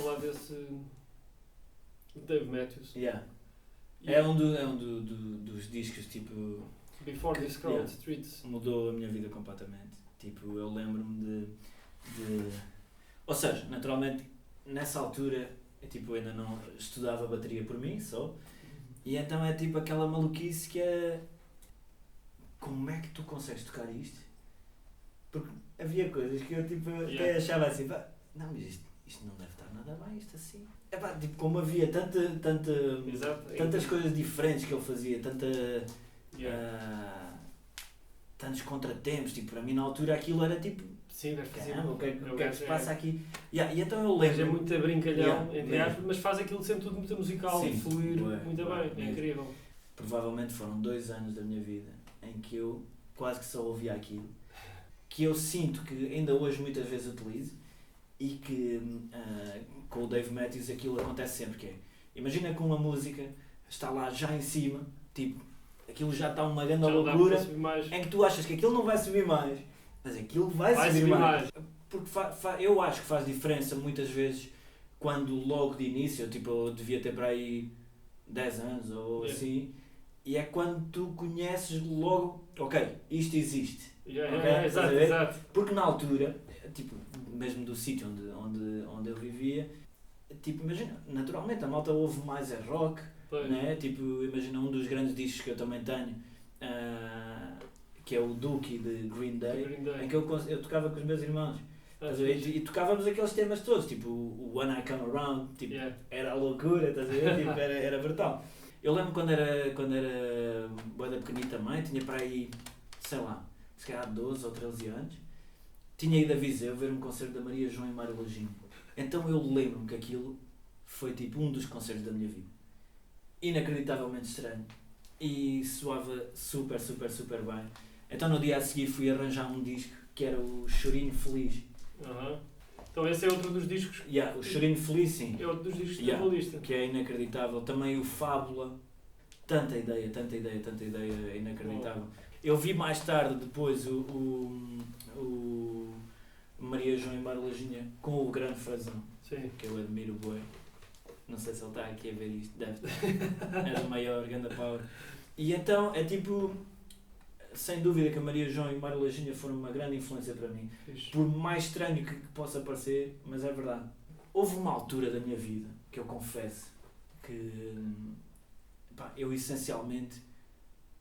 falar desse Dave Matthews. Yeah. E É um dos discos, tipo, Before que- This Crowded yeah. Streets. mudou a minha vida completamente. Tipo, eu lembro-me de... Ou seja, naturalmente, nessa altura, eu, tipo, ainda não estudava bateria por mim, só. E então é tipo aquela maluquice que é... Como é que tu consegues tocar isto? Porque havia coisas que eu, tipo, até Yeah. achava assim, pá, não, mas isto não deve estar nada bem, isto assim. É pá, tipo, como havia Exato. tantas coisas diferentes que ele fazia, Yeah. tantos contratempos, tipo, para mim na altura aquilo era tipo, Sim, deve fazer. caramba, o que é que gajo se passa aqui? E então eu O gajo é lembro... muito brincalhão, Yeah, entre mesmo. aspas, mas faz aquilo sempre tudo muito musical Sim, e fluir bué, muito bué, bem. É mesmo. incrível. Provavelmente foram 2 anos da minha vida em que eu quase que só ouvia aquilo, que eu sinto que ainda hoje muitas vezes utilizo e que com o Dave Matthews aquilo acontece sempre, que é, imagina que uma música está lá já em cima, tipo, aquilo já está uma grande Já não dá loucura, para subir mais. em que tu achas que aquilo não vai subir mais, mas aquilo vai subir mais. Porque eu acho que faz diferença muitas vezes quando logo de início, tipo, eu devia ter para aí 10 anos ou Yeah. assim, e é quando tu conheces logo, ok, isto existe. Yeah, Ok? yeah, Estás a exato, ver? exato. Porque na altura, tipo, mesmo do sítio onde eu vivia, tipo, imagina, naturalmente a malta ouve mais é rock, Pois. né? Tipo, imagina um dos grandes discos que eu também tenho, que é o Dookie de Green Day, Green Day. em que eu tocava com os meus irmãos. Ah, Estás a ver? fixe. E tocávamos aqueles temas todos, tipo o When I Come Around, tipo, Yeah. era a loucura, estás a ver? Tipo, era brutal. Eu lembro quando era bué da pequenito também, tinha para aí, sei lá, se calhar 12 ou 13 anos, tinha ido a Viseu ver um concerto da Maria João e Mário Lajinho. Então eu lembro-me que aquilo foi tipo um dos concertos da minha vida. Inacreditavelmente estranho. E soava super, super, super bem. Então no dia a seguir fui arranjar um disco que era o Chorinho Feliz. Aham. Então esse é outro dos discos. Yeah, o Chorinho Feliz, sim. É outro dos discos Yeah. da tua lista. Que é inacreditável. Também o Fábula. Tanta ideia, é inacreditável. Eu vi mais tarde, depois, o Maria João e Mário Lajinha com o Grande Frazão, Sim. que eu admiro bué. Não sei se ele está aqui a ver isto, deve estar. És o maior, ganda power. E então, é tipo, sem dúvida que a Maria João e o Mário Lajinha foram uma grande influência para mim. Fixe. Por mais estranho que possa parecer, mas é verdade. Houve uma altura da minha vida, que eu confesso, que pá, eu essencialmente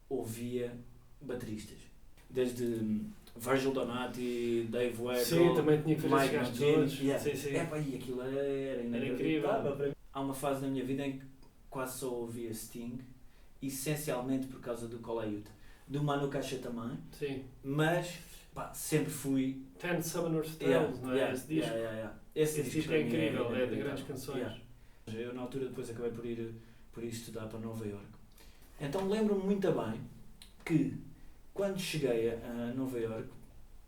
ouvia bateristas. Desde Virgil Donati, Dave Weckl, Sim, também tinha que fazer Mike esses gajos Mangini. todos. Yeah. Sim, sim. E aquilo era incrível. inacreditável para mim. Há uma fase da minha vida em que quase só ouvia Sting, essencialmente por causa do Colaiuta. Do Manu Caixa também, Sim. mas pá, sempre fui... Ten Summoner's Tales, não é? Esse disco. Esse Esse disco para é mim incrível, é de inacreditável. grandes canções. Yeah. Eu na altura depois acabei por ir estudar para Nova Iorque. Então lembro-me muito bem que quando cheguei a Nova Iorque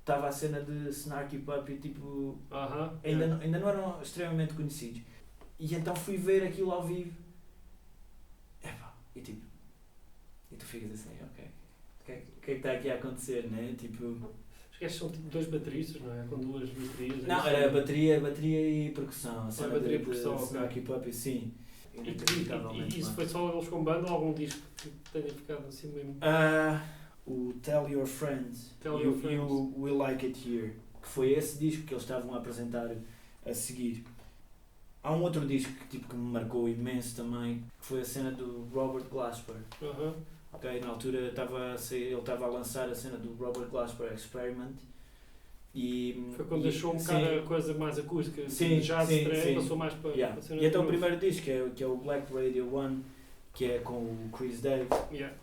estava a cena de Snarky Puppy, tipo, Aham. ainda não eram extremamente conhecidos. E então fui ver aquilo ao vivo. Epá, e tipo, e tu ficas assim, ok, o que é que está aqui a acontecer, né? Tipo, Os gajos são tipo dois bateristas, não é? Com duas baterias. não, era bateria e percussão. A cena bateria e de percussão, ok. Snarky Puppy, sim. E isso foi só eles com banda ou algum disco que tenha ficado assim mesmo? O Tell Your Friends, Tell Your Friends. You Will Like It Here, que foi esse disco que eles estavam a apresentar a seguir. Há um outro disco que me marcou imenso também, que foi a cena do Robert Glasper. Aham. Okay? Na altura ele estava a lançar a cena do Robert Glasper Experiment. E, Foi quando deixou um bocado a coisa mais acústica, Sim, jazz sim, estranho, sim. passou mais para Yeah. a cena E então o de primeiro disco, que é o Black Radio 1, que é com o Chris Davis. Yeah.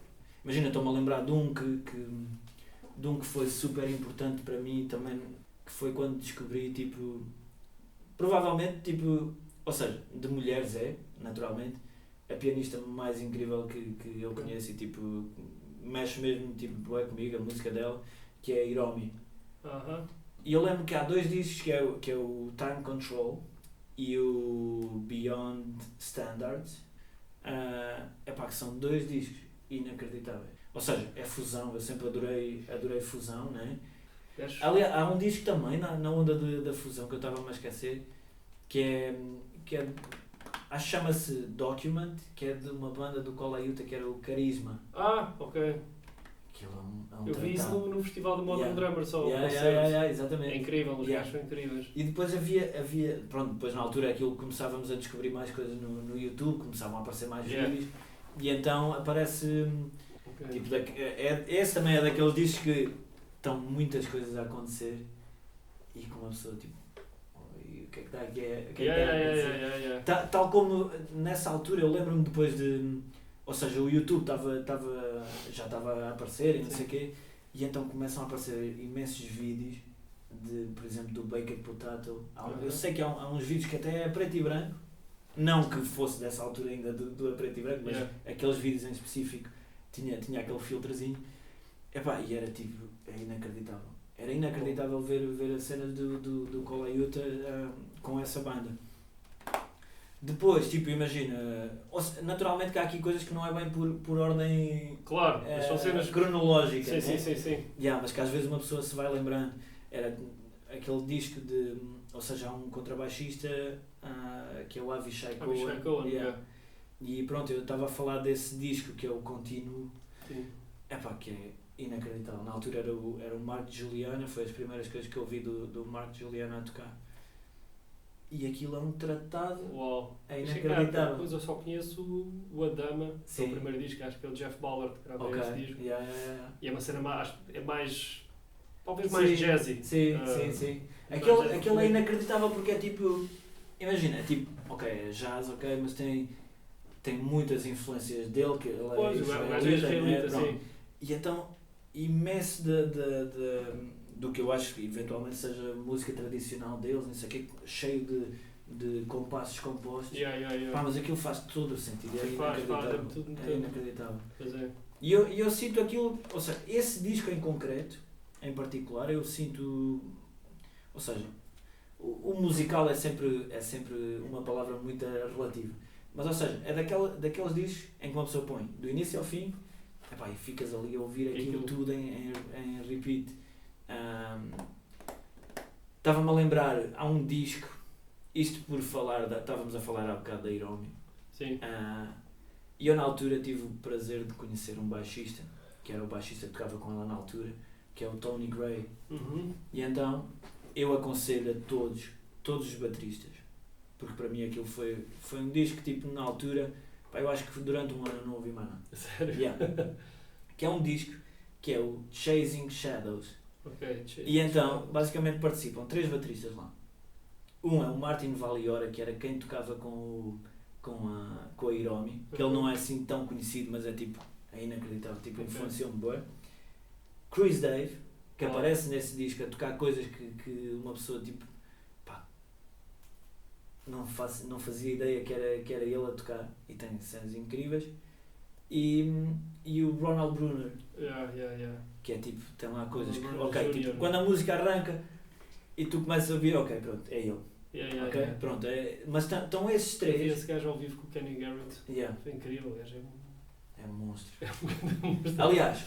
Imagina, estou-me a lembrar de um que foi super importante para mim também, que foi quando descobri, tipo, provavelmente, tipo, ou seja, de mulheres naturalmente, a pianista mais incrível que eu conheço e, tipo, mexe mesmo, tipo, é comigo, a música dela, que é a Hiromi. Aham. E eu lembro que há 2 discos, que é o Time Control e o Beyond Standards, que são 2 discos inacreditáveis. Ou seja, é fusão, eu sempre adorei fusão, né? Aliás, há um disco também na onda da fusão que eu estava-me a esquecer, que é acho que chama-se Document, que é de uma banda do Kola Yuta, que era o Carisma. Ok. Aquilo é um Eu vi isso tratado. no Festival do Modern Drummer só. Exatamente. É incrível, os gajos são incríveis. E depois havia, pronto, depois na altura aquilo começávamos a descobrir mais coisas no YouTube, começavam a aparecer mais vídeos, e então aparece, tipo, esse também é daqueles discos que estão muitas coisas a acontecer, e com uma pessoa tipo, o que é que está aqui a acontecer? Tal como nessa altura, eu lembro-me depois de, ou seja, o YouTube já estava a aparecer e não sei o quê, e então começam a aparecer imensos vídeos de, por exemplo, do Baked Potato. Eu sei que há uns vídeos que até é preto e branco, não que fosse dessa altura ainda do preto e branco, mas aqueles vídeos em específico tinha aquele filtrozinho. Epá, e era tipo, é inacreditável. Era inacreditável ver as cenas do Kola Yuta com essa banda. Depois, tipo, imagina, naturalmente que há aqui coisas que não é bem por ordem, claro, mas são cenas cronológicas. Sim. Mas que às vezes uma pessoa se vai lembrando. Era aquele disco de, ou seja, há um contrabaixista que é o Avishai Cohen. E pronto, eu estava a falar desse disco que é o Contínuo. Epá, que é inacreditável. Na altura era o Mark Juliana, foi as primeiras coisas que eu ouvi do Mark Juliana a tocar. E aquilo é um tratado. Uau. É inacreditável. Depois eu só conheço o Adama, que é o primeiro disco, acho que é o Jeff Ballard que gravou esse disco. E é uma cena mais talvez mais jazzy. Sim. Aquele é inacreditável porque é tipo, imagina, é tipo, ok, é jazz, ok, mas tem muitas influências dele, que ele é israelita, sim. E então, imenso do que eu acho que eventualmente seja música tradicional deles, não sei o quê, cheio de compassos compostos. Pá, mas aquilo faz todo o sentido, é inacreditável. É inacreditável. Pois é. E eu sinto aquilo, ou seja, esse disco em concreto, em particular, eu sinto, ou seja, o musical é sempre uma palavra muito relativa, mas ou seja, é daqueles discos em que uma pessoa põe do início ao fim, epá, e ficas ali a ouvir aquilo tudo em repeat. Estava-me a lembrar, há um disco, isto por falar, estávamos a falar há bocado da Hiromi. Sim. E eu na altura tive o prazer de conhecer um baixista, que era o baixista que tocava com ela na altura, que é o Tony Gray. E então eu aconselho a todos os bateristas, porque para mim aquilo foi um disco que tipo na altura, pá, eu acho que durante um ano não ouvi mais nada. Sério? Que é um disco que é o Chasing Shadows. Okay, e então basicamente participam 3 bateristas lá. Um é o Martin Valiora, que era quem tocava com a Hiromi, que ele não é assim tão conhecido, mas é tipo, é inacreditável, tipo, influenciou-me bem. Chris Dave, que aparece nesse disco a tocar coisas que uma pessoa tipo, pá, não fazia ideia que era ele a tocar, e tem cenas incríveis. E o Ronald Bruner, que é tipo, tem lá coisas que, ok, tipo, quando a música arranca e tu começas a ouvir, ok, pronto, é ele. Pronto, mas estão esses 3. E esse gajo ao vivo com o Kenny Garrett, foi incrível, o gajo é um monstro. Aliás,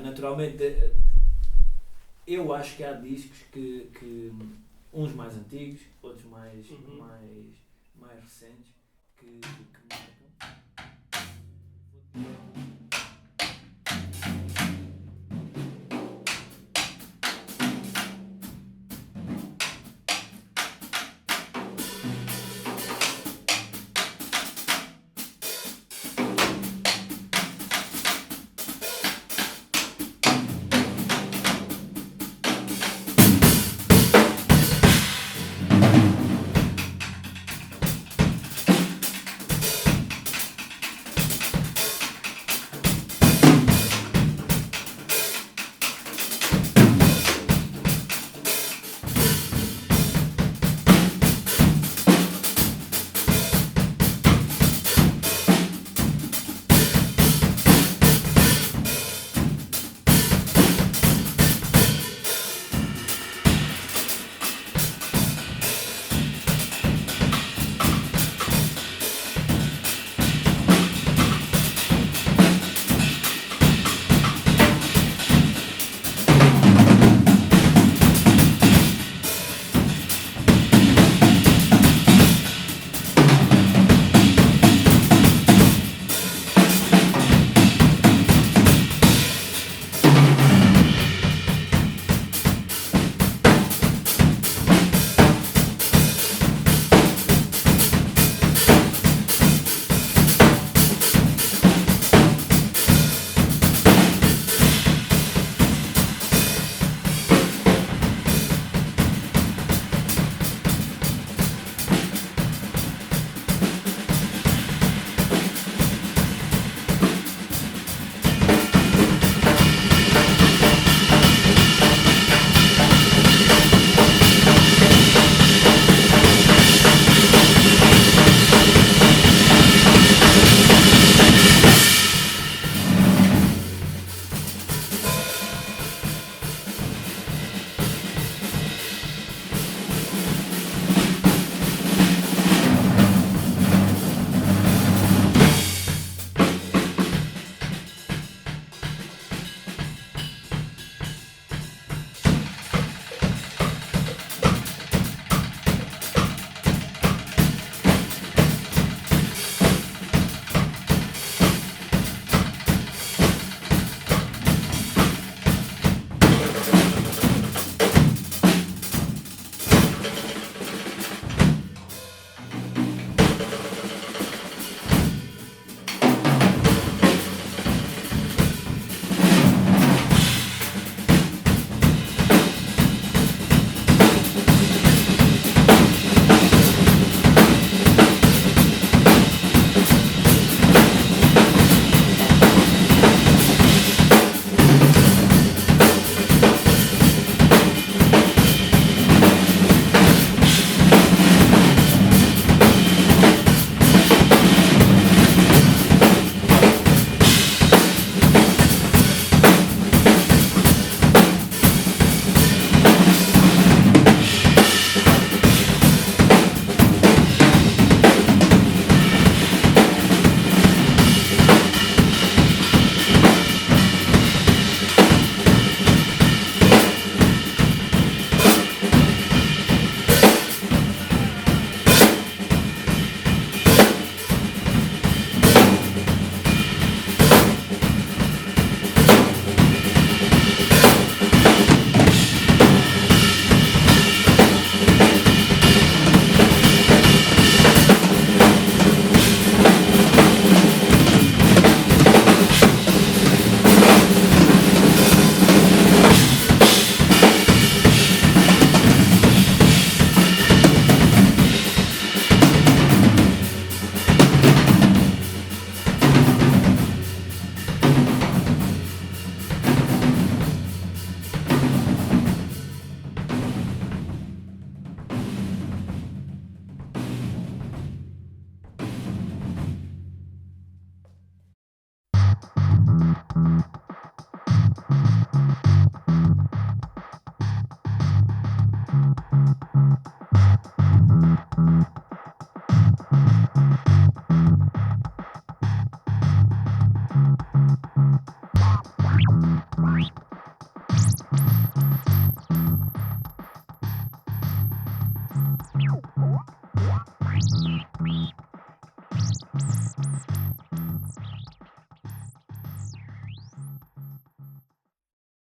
naturalmente, eu acho que há discos que uns mais antigos, outros mais recentes, que marcam.